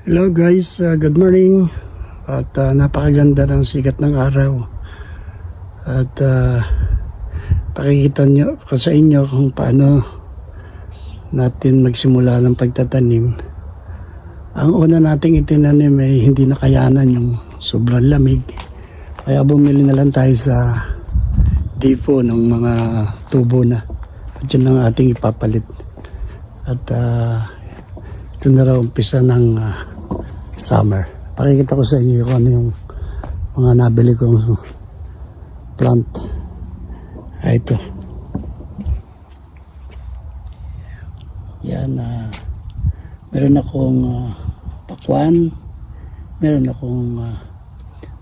Hello guys, good morning. At napakaganda ng sikat ng araw. At pakikita nyo ko sa inyo kung paano natin magsimula ng pagtatanim. Ang una nating itinanim ay hindi nakayanan yung sobrang lamig. Kaya bumili na lang tayo sa depot ng mga tubo na. At yun ang ating ipapalit. At ito na raw umpisa ng summer. Pakikita ko sa inyo kung ano yung mga nabili kong plant. Ito. Yan. Meron akong pakwan. Meron akong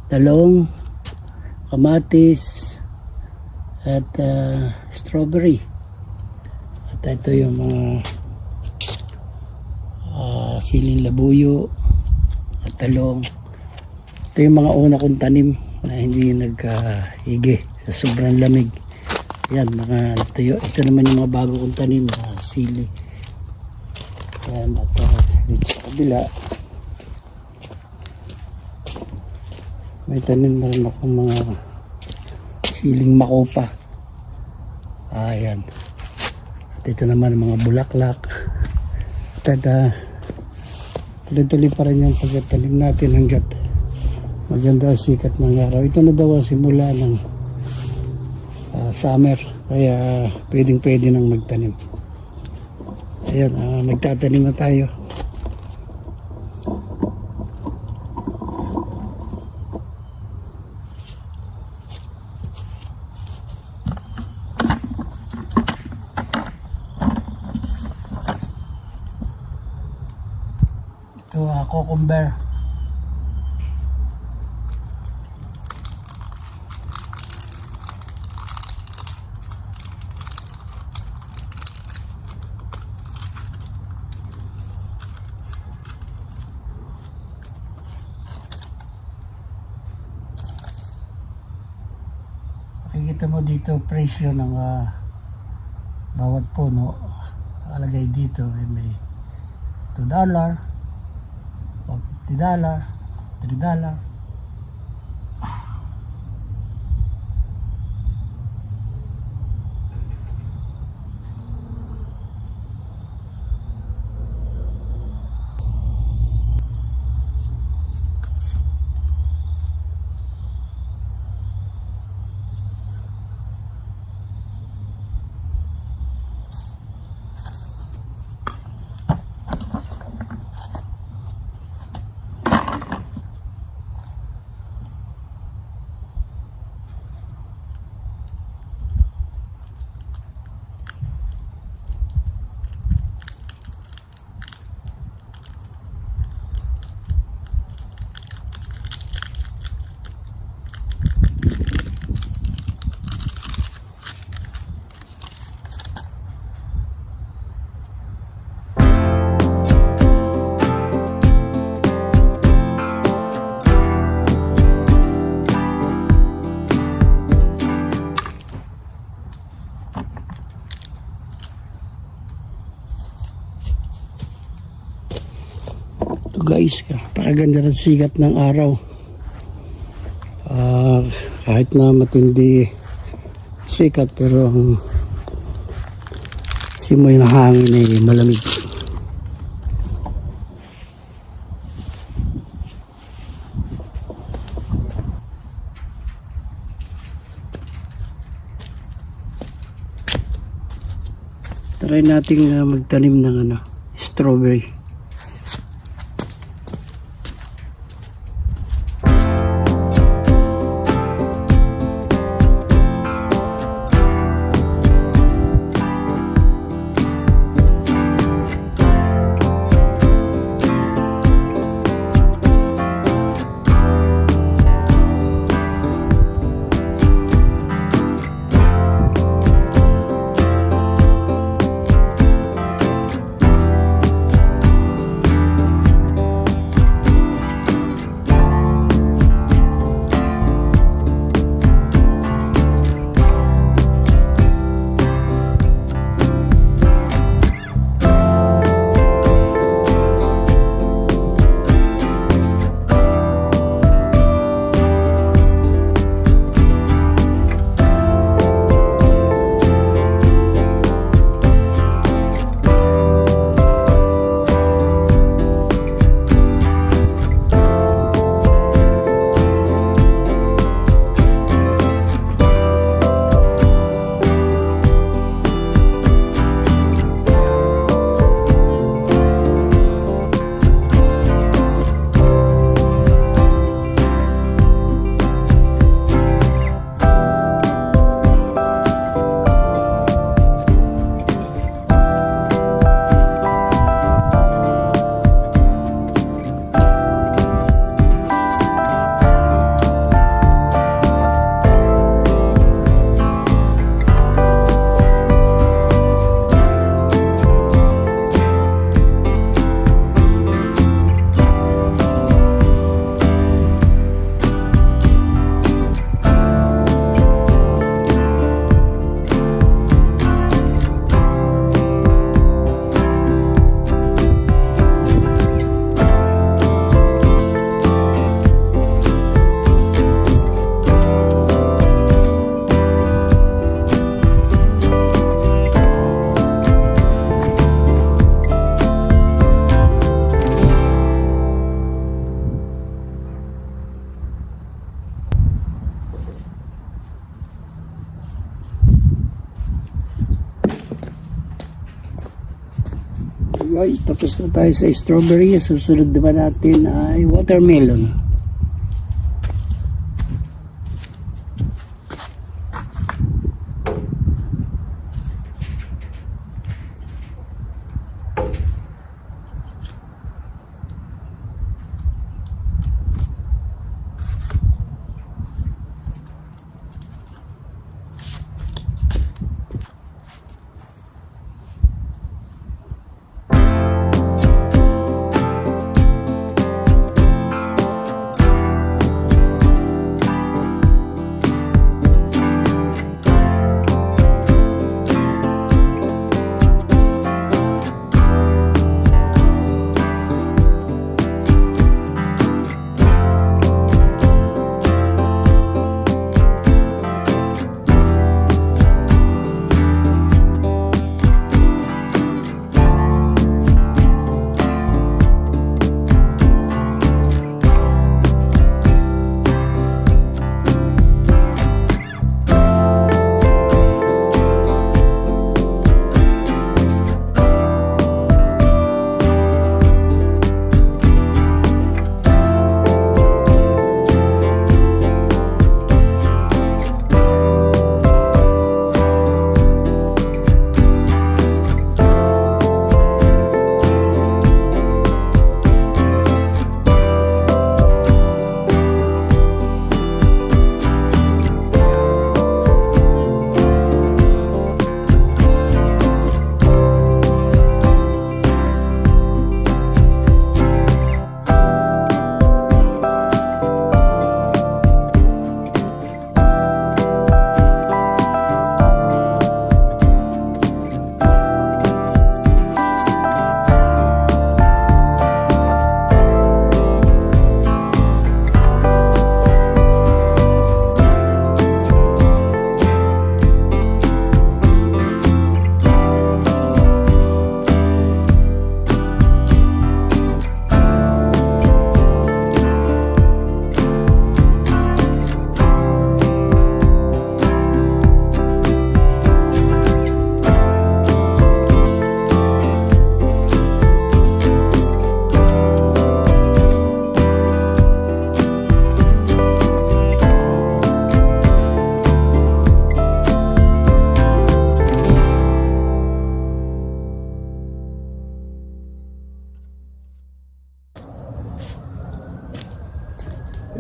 talong, kamatis, at strawberry. At ito yung mga siling labuyo at talong. Ito yung mga una kong tanim na hindi nagkahigi sa sobrang lamig. Yan, mga tuyo. Ito naman yung mga bago kong tanim na sili. Yan, at dito sa kabila may tanim na rin akong mga siling makopa. Ayan. At ito naman mga bulaklak. At tuloy-tuloy pa rin yung pagtatanim natin hanggat maganda ang sikat ng araw. Ito na daw ang simula ng summer, kaya pwedeng-pwede nang magtanim. Ayan, nagtatanim na tayo. Ito cucumber. Makikita mo dito presyo ng bawat puno. Nakalagay dito may $2, $50, $3. Guys, napakaganda ng sikat ng araw. Kahit na matindi sikat, pero ang simoy ng hangin ay malamig. Try nating magtanim ng strawberry. Guys, tapos na tayo sa strawberry. Susunod naman natin ay watermelon.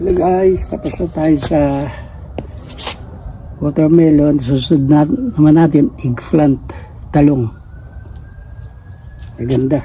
Hello guys, tapos na tayo sa watermelon. Susunod naman natin eggplant, talong. Maganda.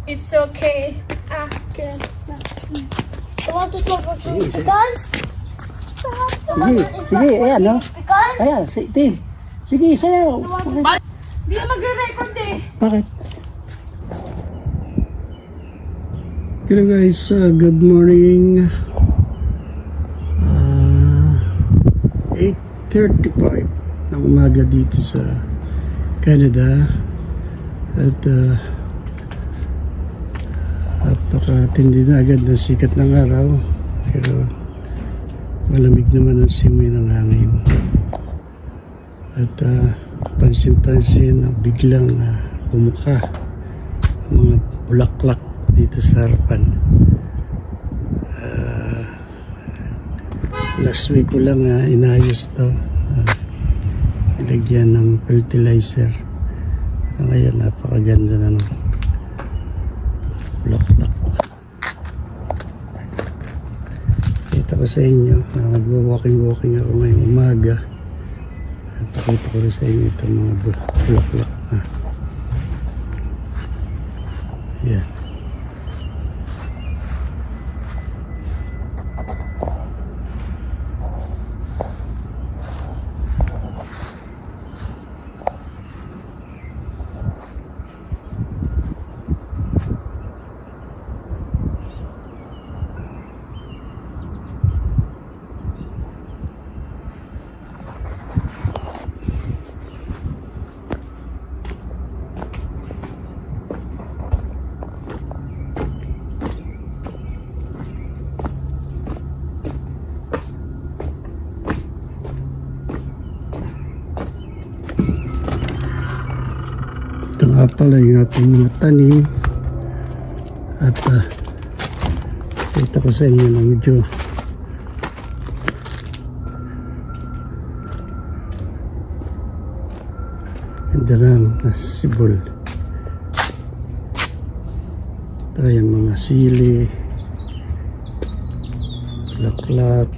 It's okay. Okay. I want to stop because Sige, ayan, no? because Ayan, Tim. Sige, sayaw. Hindi na magre-record eh. Bakit? Hello guys, good morning. 8:35 ng umaga dito sa Canada. At napakatindi na agad ng sikat ng araw. Pero malamig naman ang simoy ng hangin. At pansin-pansin na biglang bumuka ang mga bulaklak dito sa harapan. Last week ko lang inayos to. Nilagyan ng fertilizer. Ngayon napakaganda na ng bulaklak. Kita ko sa inyo, mag-walking ako ngayong umaga. Pakita ko rin sa inyo itong mga bulaklak. Yan. Ito nga pala yung ating mga tanim. At kita ko sa inyo ng medyo ganda lang na sibol. Ito yung mga sili, laklak.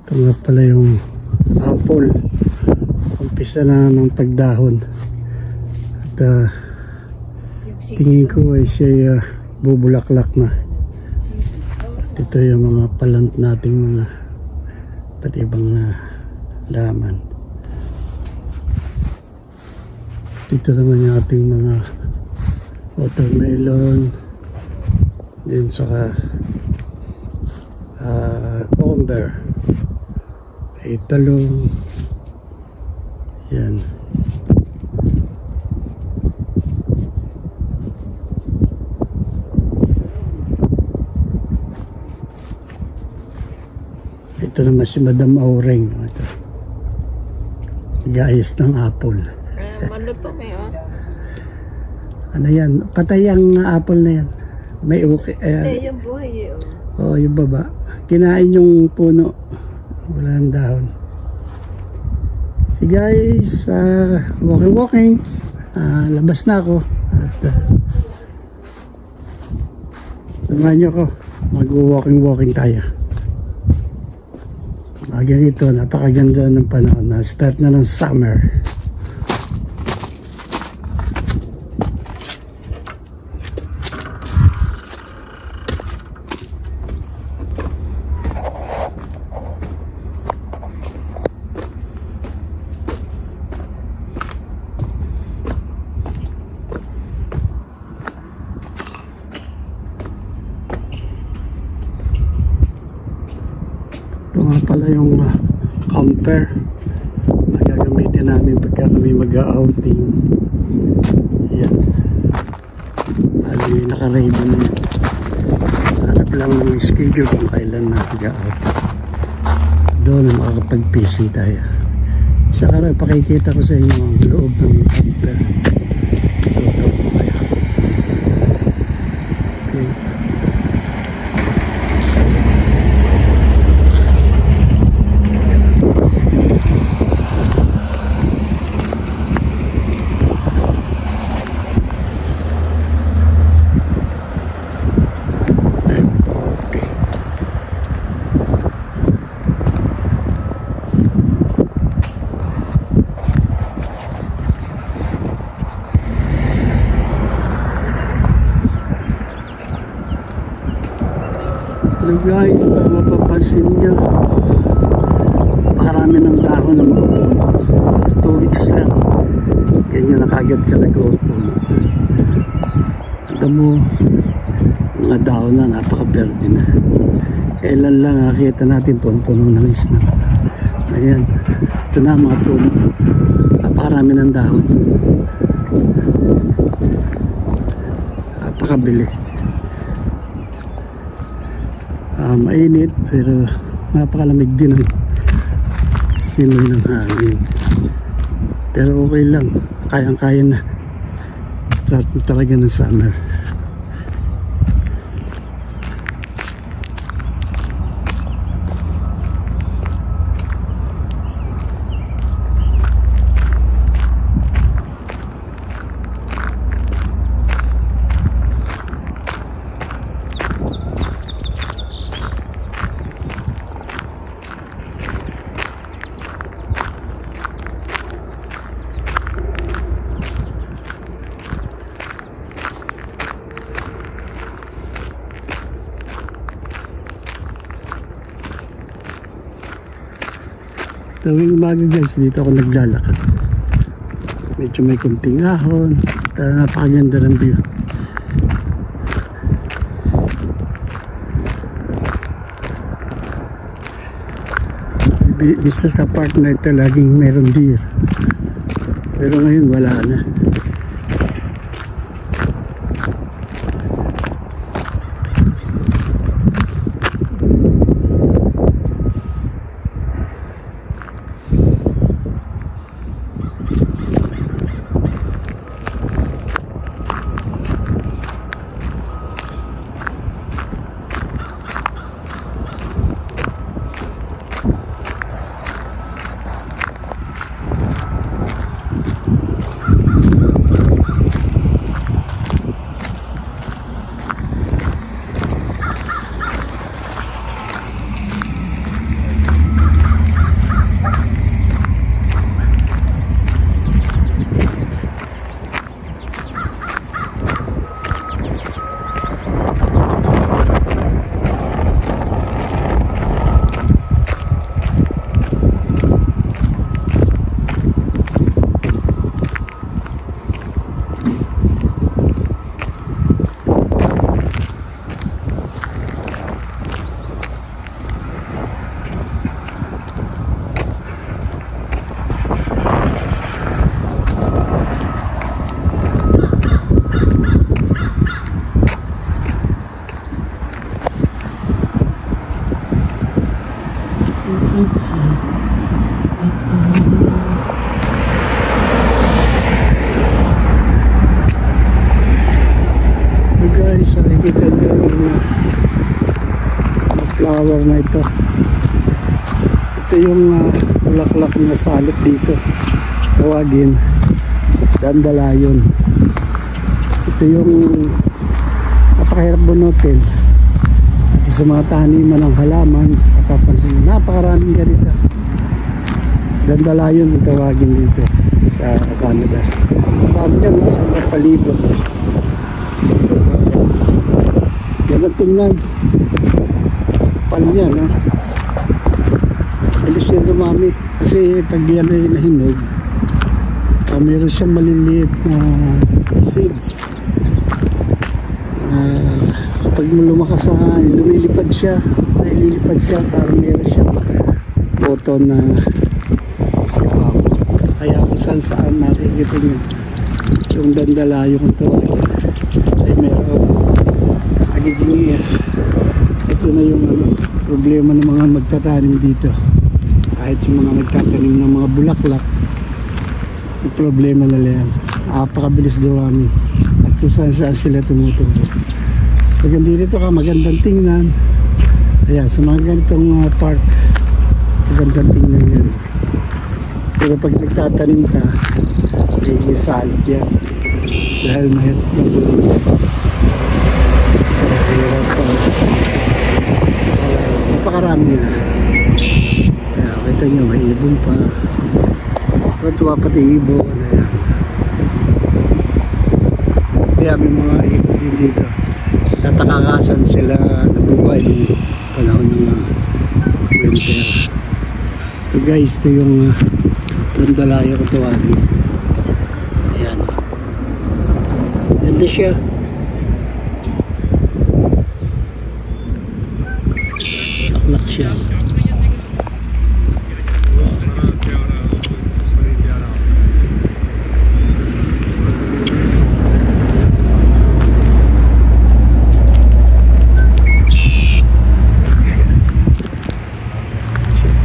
Ito nga pala yung apple. Umpisa na ng pagdahon. At tingin ko ay siya bubulaklak na. At ito yung mga palant nating mga pati ibang laman. Dito naman yung ating mga watermelon. Din saka cucumber. Talong. Yan. Ito naman si Madam Aureng. Ito. Nag-aayos ng apple. Maluto kayo. Ano yan? Patay ang apple na yan. May okay. Yung buhay eh. Oh, yung baba. Kinain yung puno. Wala ng dahon. So guys, walking. Labas na ako. At samahan nyo ko. Mag-walking tayo. Maga nito, napakaganda ng panahon na start na ng summer. Ito nga pala yung camper na gagamitin namin pagka kami mag-outing. Yan. Bali, naka-ready na yan. Hanap lang ng schedule kung kailan na mag-out. Doon na makakapag-fishing tayo. Isa ka rin, pakikita ko sa inyo ang loob ng camper. Ito ko kaya. Okay. guys, mapapansin niyo, napakarami ng dahon ng mga puno. Just 2 weeks lang, ganyan na kagad ka nag-puno. At mo, mga dahon na napaka-verde na. Kailan lang nakita natin puno ng isna. Ayan, ito na mga puno, napakarami ng dahon, napakabilis. Mainit pero napakalamig din ang simoy ng hangin, pero okay lang, kayang-kaya na. Start na talaga ng summer. Tuwing umaga guys, dito ako naglalakad. Medyo may kunting ahon, napakaganda ng view. Bisa sa part na ito laging meron deer, pero ngayon wala na. Guys, nakikita niyo yung flower na ito. Ito yung bulaklak na salot dito, tawagin dandelion. Ito yung napakahirap bunutin. At sa mga taniman ng halaman, mapapansin napakaraming ganito. Dandelion ang tawagin dito sa Canada. Marami yan sa mga palibot. Yan ang tingnan, pal niya, no? Bilis yan dumami kasi pag yan ay nahinog, meron siyang maliliit na seeds. Pag lumakas lumilipad siya, naililipad siya, parang meron siyang button na sipaw. Kaya kung saan makikita niyo yung dandalayo kung tawagin ay meron nagiging yes. Ito na yung problema ng mga magtatanim dito. Kahit yung mga nagtatanim ng mga bulaklak, yung problema nila yan, napakabilis dumami at kung saan sila tumutubo. Pag dito ka, magandang tingnan. Ayan, sa mga ganitong park, magandang tingnan yan. Pero pag nagtatanim ka, iisalit yan dahil mahirap na bulong. Napakarami na. Kaya kita nyo, may ibon pa. Tuwa pati ibon. Kaya may mga ibon din dito. Tatakakasan sila nabuhay ng panahon ng winter. Ito guys, ito yung Dandalayo ko tawagin. Ayan. Ganda siya. Aklak siya.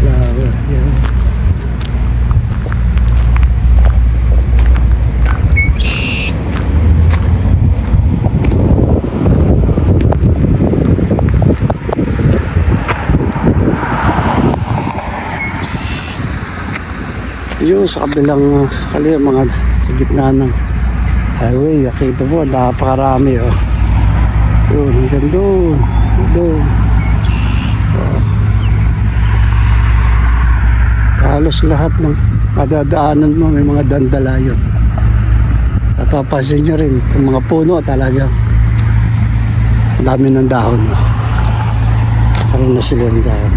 Flower. Yan. Yung sa kabilang mga sa gitna ng highway, nakita mo napakarami oh. Yun, hanggang doon oh. Halos lahat ng madadaanan mo may mga dandalayon. Napapansin nyo rin yung mga puno talagang ang dami ng dahon oh. Karoon na sila ng dahon.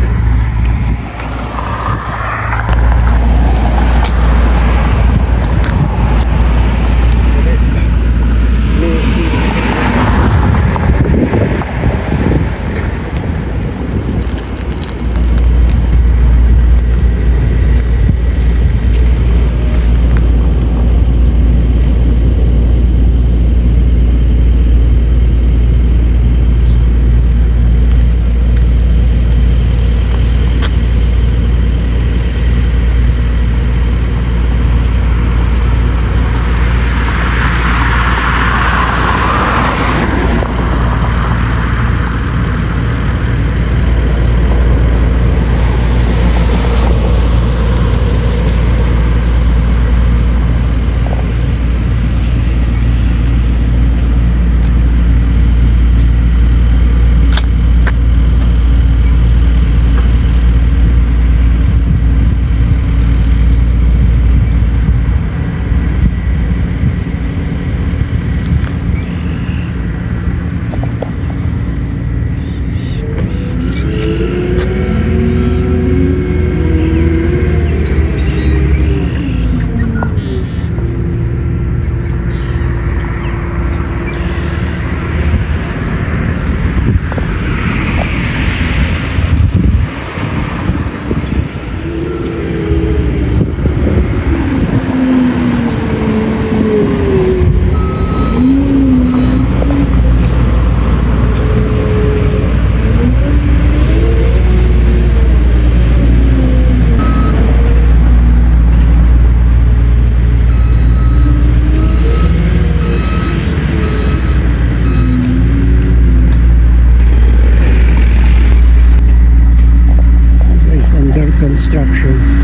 Construction.